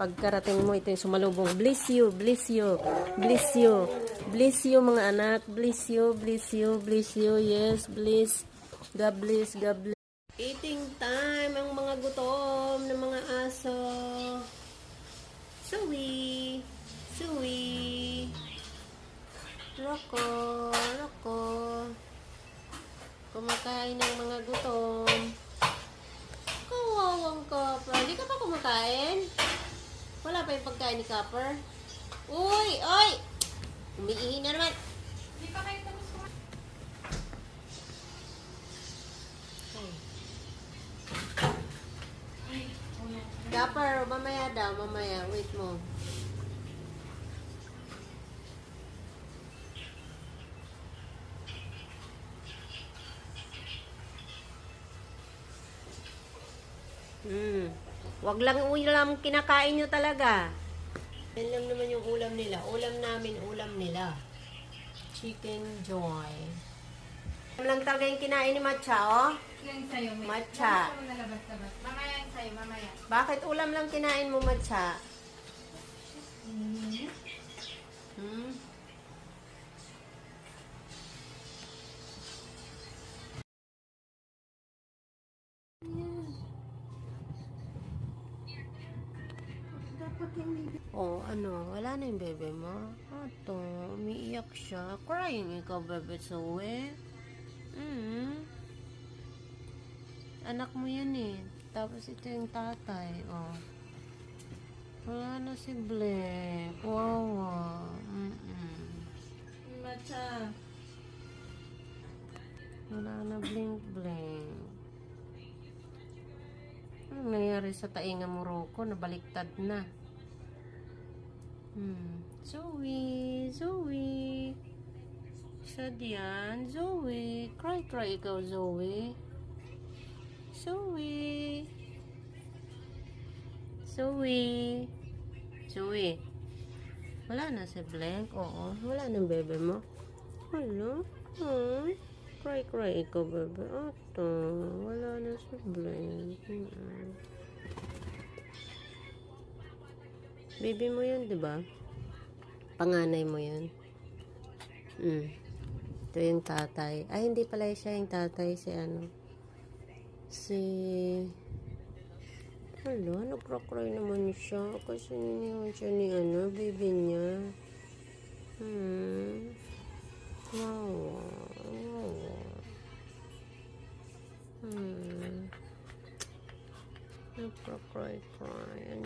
Pagkarating mo, ito yung sumalubong. Bless you, bless you, bless you. Bless you, mga anak. Bless you, bless you, bless you. Yes, bless. God bless, God bless. Eating time ang mga gutom ng mga aso. Suwi, Suwi. Rocco, Rocco. Kumakain ng mga gutom. Kawawang Copper. Hindi ka pa kumakain? Wala pa yung pagkain ni Copper? Uy! Uy! Umiihi na naman. Hindi pa kayo tapos kumain. Copper, mamaya daw. Mamaya. Wait mo. Wag lang ulam kinakain nyo talaga. Yan lang naman yung ulam nila. Ulam namin, ulam nila. Chicken Joy. Ulam lang talaga yung kinain ni Matcha, oh. Yan sa'yo. Matcha. Mamaya yan sa'yo, mamaya. Bakit ulam lang kinain mo, Matcha? Oh, ano? Wala na yung bebe mo? Ato, umiiyak siya. Crying ikaw, bebe Zoe. Anak mo yan eh. Tapos ito yung tatay. Oh. Wala na si Blake. Wawa. Matcha. Wala na blink. Anong nangyari sa tainga mo, Rocco? Nabaliktad na. Zoe. Sad yan. Zoe. Cry ikaw, Zoe. Zoe. Wala na si Blank. Oo. Wala na bebe mo. Hello? Cry ikaw, bebe. Ato. Wala na si Blank. Baby mo yun, di ba? Panganay mo yun. Ito yung tatay. Ay, hindi pala siya yung tatay. Hala, nagkakry naman siya. Kasi niniwan siya ni baby niya. Wawa. Nagkakry. Ang